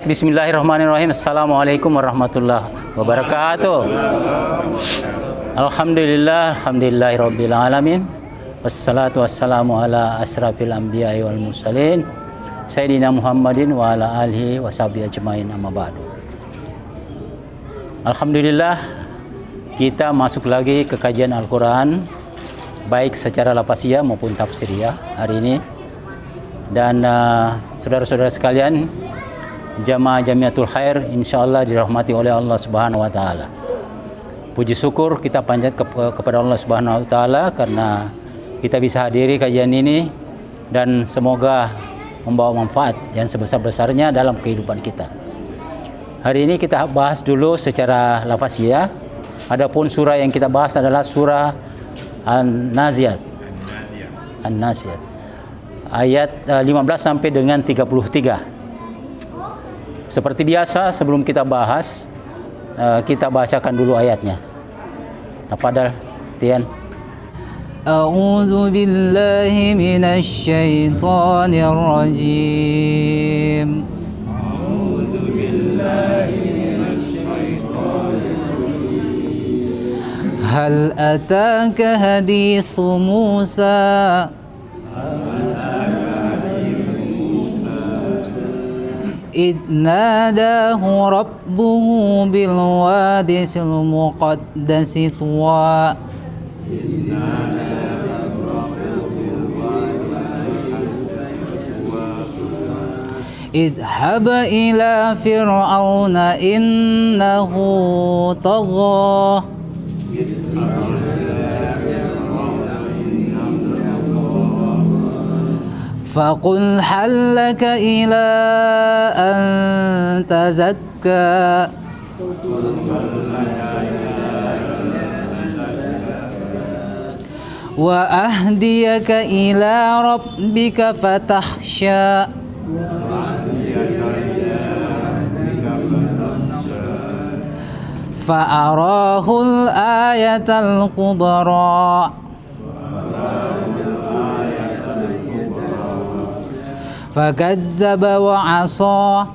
Bismillahirrahmanirrahim. Assalamualaikum warahmatullahi wabarakatuh. Alhamdulillahirabbil alamin. Wassalatu wassalamu ala asrafil anbiya'i wal mursalin Sayyidina Muhammadin wa ala alihi washabihi ajmain, amma ba'du. Alhamdulillah, kita masuk lagi ke kajian Al-Quran, baik secara lafaziyah maupun tafsiriyah hari ini. Dan saudara-saudara sekalian, jamaah Jamiatul Khair insyaallah dirahmati oleh Allah Subhanahu wa taala. Puji syukur kita panjat kepada Allah Subhanahu wa taala karena kita bisa hadiri kajian ini dan semoga membawa manfaat yang sebesar-besarnya dalam kehidupan kita. Hari ini kita bahas dulu secara lafaziyah. Adapun surah yang kita bahas adalah surah An-Naziat. An-Naziat. Ayat 15 sampai dengan 33. Seperti biasa, sebelum kita bahas, kita bacakan dulu ayatnya. Tafadhal, Tian. A'udzu billahi minasy syaithanir rajim. A'udzu billahi minasy syaithanir rajim. Hal ataka haditsu Musa? إذ ناداه ربه بالوادي المقدس طوى اذهب إلى فرعون إنه طغى فقل هل لك إلى أن تزكى وأهديك إلى ربك فتخشى فأراه الآية الكبرى فكذب وعصى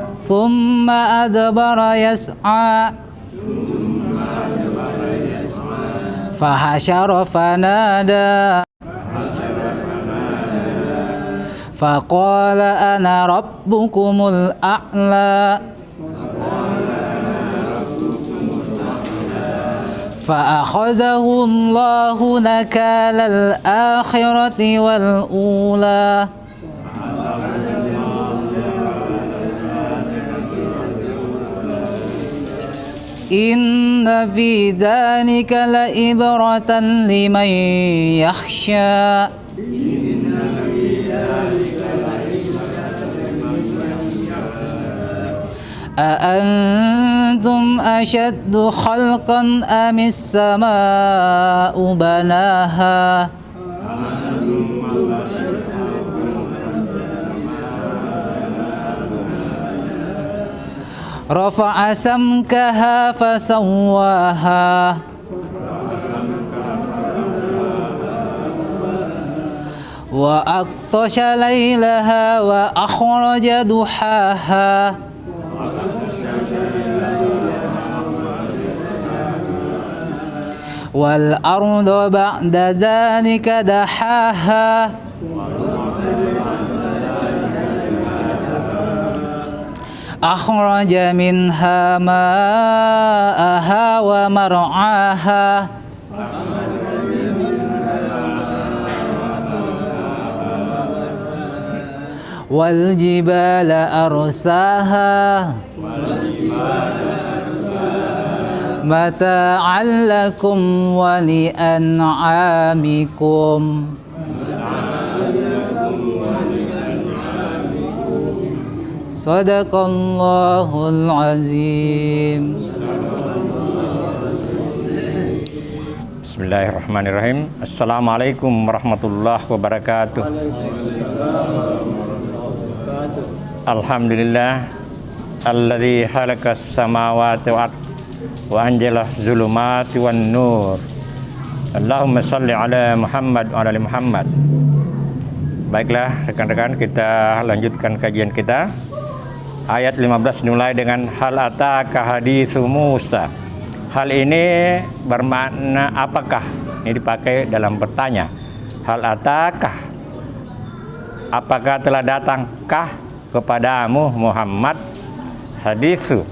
ثم أدبر يسعى فحشر فنادى فقال أنا ربكم الأعلى فأخذه الله نكال الآخرة والأولى إن في ذلك لعبرة لمن يخشى أأنتم أشد خلقا أم السماء بناها رفع سمكها فسواها وأغطش ليلها وأخرج ضحاها والأرض بعد ذلك دحاها أخرج منها ماءها ومرعاها والجبال أرساها متاعا لكم ولأنعامكم صدق الله العظيم. Bismillahirrahmanirrahim. Assalamualaikum warahmatullahi wabarakatuh. Alhamdulillah alladzi khalaqas samawati wal ardh wa anjalah zulumati wan nur. Allahumma salli ala Muhammad wa ala ali Muhammad. Baiklah rekan-rekan, kita lanjutkan kajian kita. Ayat 15 dimulai dengan hal ataka haditsu Musa. Hal ini bermakna apakah? Ini dipakai dalam bertanya. Hal ataka, apakah telah datangkah kepadamu Muhammad haditsu?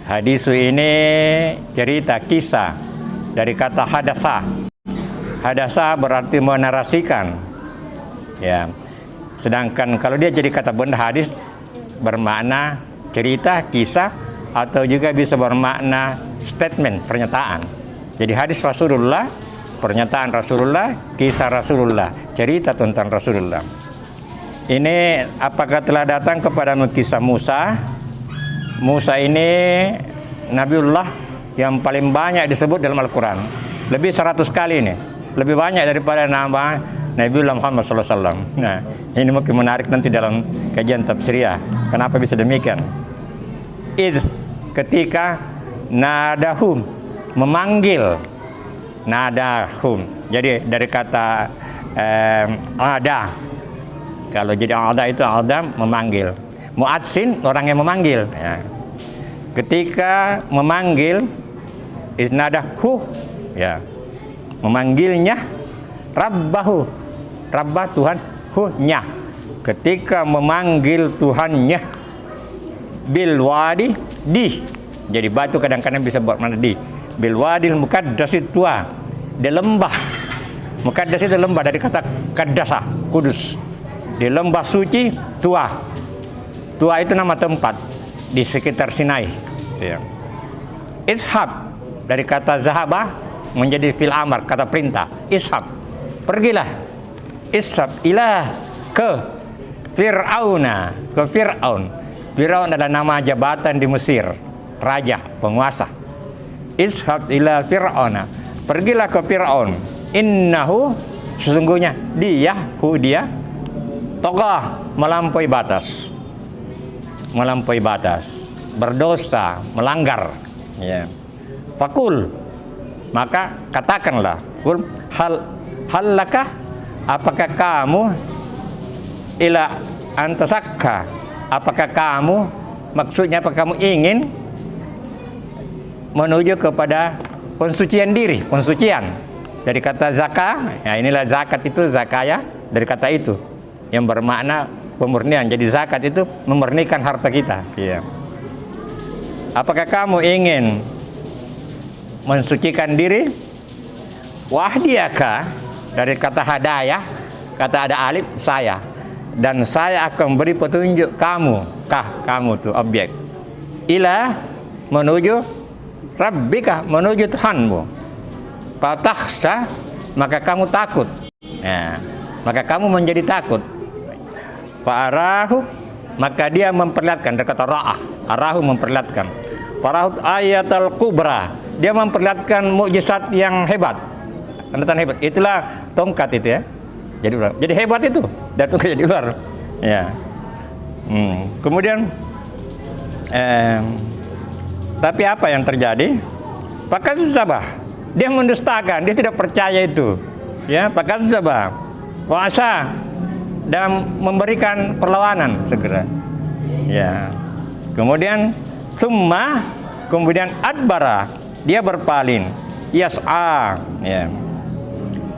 Hadisu ini cerita, kisah, dari kata hadasa. Hadasa berarti menarasikan. Ya. Sedangkan kalau dia jadi kata benda, hadis bermakna cerita, kisah, atau juga bisa bermakna statement, pernyataan. Jadi hadis Rasulullah, pernyataan Rasulullah, kisah Rasulullah, cerita tentang Rasulullah. Ini apakah telah datang kepadamu kisah Musa? Musa ini Nabiullah yang paling banyak disebut dalam Al-Quran. Lebih 100 kali ini. Lebih banyak daripada nama Nabiullah Muhammad SAW. Nah, ini mungkin menarik nanti dalam kajian tafsiriyah. Kenapa bisa demikian? Ketika nadahum, memanggil. Nadahum. Jadi dari kata ada. Kalau jadi ada itu ada memanggil. Muadzin orang yang memanggil. Ya. Ketika memanggil, isnadahu, ya, memanggilnya, rabbahu, rabbah Tuhan, hu-nya. Ketika memanggil Tuhannya, bil wadi, di. Jadi batu kadang-kadang bisa buat mana di. Bil wadil mukaddas tua, di lembah. Mukaddas itu lembah dari kata kaddasa, kudus. Di lembah suci, tua. Tua itu nama tempat di sekitar Sinai. Ya. Ishab dari kata zahaba menjadi fil amar, kata perintah. Ishab, pergilah. Ishab ilah ke Fir'auna, ke Fir'aun. Fir'aun adalah nama jabatan di Mesir, raja, penguasa. Ishab ila Fir'auna, pergilah ke Fir'aun. Innahu, sesungguhnya dia toghah, melampaui batas. Melampaui batas, berdosa, melanggar. Ya. Fakul, maka katakanlah, kul halaka, apakah kamu ila antasakka, apakah kamu, maksudnya apakah kamu ingin menuju kepada pensucian diri, pensucian dari kata zakah. Ya, inilah zakat itu, zakaya dari kata itu yang bermakna pemurnian. Jadi zakat itu memurnikan harta kita. Ya. Apakah kamu ingin mensucikan diri? Wahdiyaka dari kata hadayah, kata ada alif, saya. Dan saya akan beri petunjuk kamu, kamu tuh objek. Ila, menuju rabbika, menuju Tuhanmu. Fatahsa, maka kamu takut. Ya. Maka kamu menjadi takut. Fa'arahu, maka dia memperlihatkan, dari kata ra'ah, arahu memperlihatkan. Farahut ayatul kubra, dia memperlihatkan mukjizat yang hebat, tanda-tanda hebat. Itulah tongkat itu ya. Jadi hebat itu, dan tongkat jadi ular. Ya. Kemudian, tapi apa yang terjadi? Pakat sabah, dia mendustakan, dia tidak percaya itu. Ya, pakat sabah, puasa dan memberikan perlawanan segera. Ya. Kemudian kemudian adbara, dia berpaling. Yas'a, ya.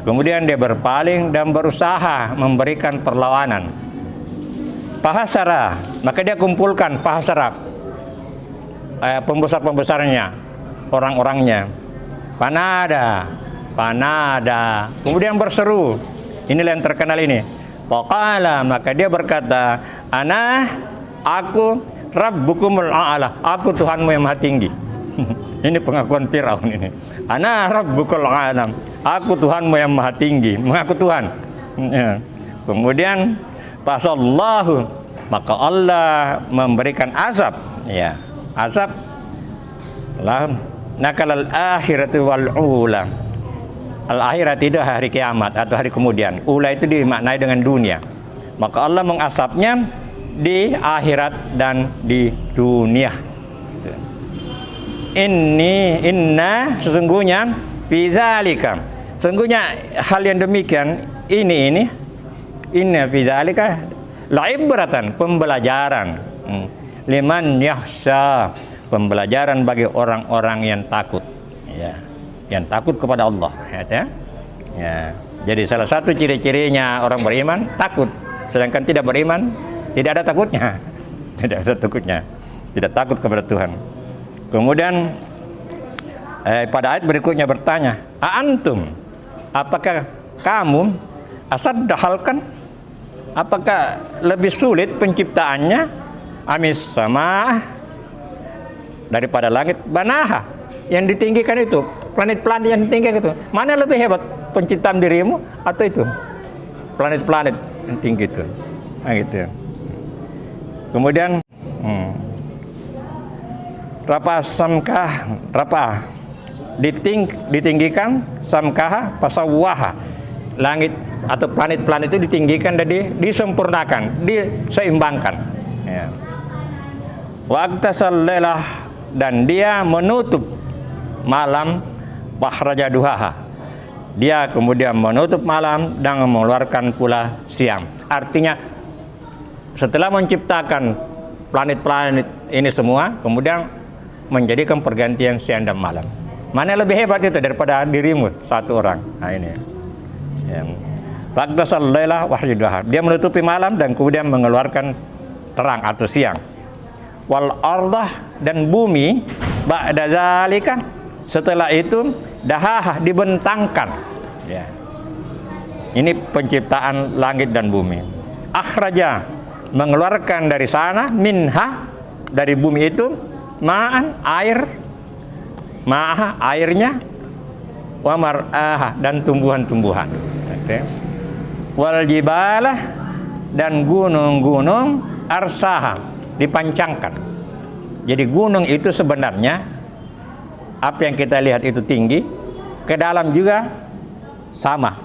Kemudian dia berpaling dan berusaha memberikan perlawanan. Pahasara, maka dia kumpulkan pahasara, pembesar-pembesarnya, orang-orangnya. Panada, kemudian berseru. Inilah yang terkenal ini. Faqala, maka dia berkata, aku rabbukumul a'la, aku Tuhanmu yang maha tinggi. Ini pengakuan Fir'aun ini. Ana rabbukul a'la, aku Tuhanmu yang maha tinggi, mengaku Tuhan. Ya. Kemudian fasallahu, maka Allah memberikan azab. Ya, azab. Nakalal akhiratu wal ula. Al-akhirat itu hari kiamat atau hari kemudian. Ula itu dimaknai dengan dunia. Maka Allah mengasapnya di akhirat dan di dunia. Inna sesungguhnya fizalika, sesungguhnya hal yang demikian ini Inna fi zalika la'ibratan, pembelajaran. Liman yakhsha, pembelajaran bagi orang-orang yang takut. Ya, yang takut kepada Allah. Ya. Jadi salah satu ciri-cirinya orang beriman takut, sedangkan tidak beriman tidak ada takutnya. Tidak ada takutnya. Tidak takut kepada Tuhan. Kemudian pada ayat berikutnya bertanya, "Antum, apakah kamu asadda halkan? Apakah lebih sulit penciptaannya amis sama daripada langit banaha yang ditinggikan itu, planet-planet yang ditinggikan itu? Mana lebih hebat, penciptaan dirimu atau itu planet-planet yang tinggi itu?" Nah, gitu. Kemudian ditinggikan samkaha pasawwaha, langit atau planet-planet itu ditinggikan dan disempurnakan, diseimbangkan. Ya. Waqtasal lailah, dan dia menutup malam, bahraja duhaha, dia kemudian menutup malam dan mengeluarkan pula siang. Artinya setelah menciptakan planet-planet ini semua, kemudian menjadikan pergantian siang dan malam. Mana lebih hebat itu daripada dirimu satu orang? Nah ini. Waqtasal lailah wahyiduha, dia menutupi malam dan kemudian mengeluarkan terang atau siang. Wal ardah, dan bumi ba'da zalika, setelah itu dahaha, dibentangkan. Ya. Ini penciptaan langit dan bumi. Akhraja, mengeluarkan dari sana, minha, dari bumi itu, ma'an, air, ma'aha, airnya, wa mar'aha, dan tumbuhan-tumbuhan. Okay. Wal jibalah, dan gunung-gunung, arsaha, dipancangkan. Jadi gunung itu sebenarnya apa yang kita lihat itu tinggi, ke dalam juga sama.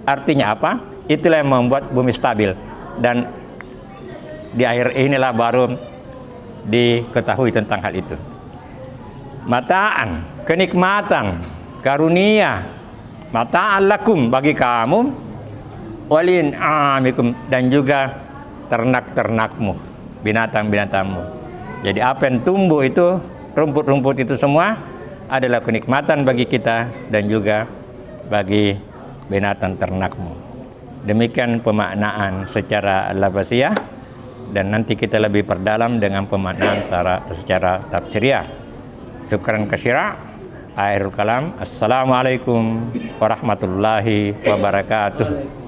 Artinya apa? Itulah yang membuat bumi stabil, dan di akhir inilah baru diketahui tentang hal itu. Mataan, kenikmatan, karunia, mataan lakum, bagi kamu, walin amikum, dan juga ternak-ternakmu, binatang-binatangmu. Jadi apa yang tumbuh itu, rumput-rumput itu semua adalah kenikmatan bagi kita dan juga bagi binatang ternakmu. Demikian pemaknaan secara lafaziyah, dan nanti kita lebih perdalam dengan pemaknaan secara tafsiriyah. Syukran katsira. Akhirul kalam. Assalamualaikum warahmatullahi wabarakatuh.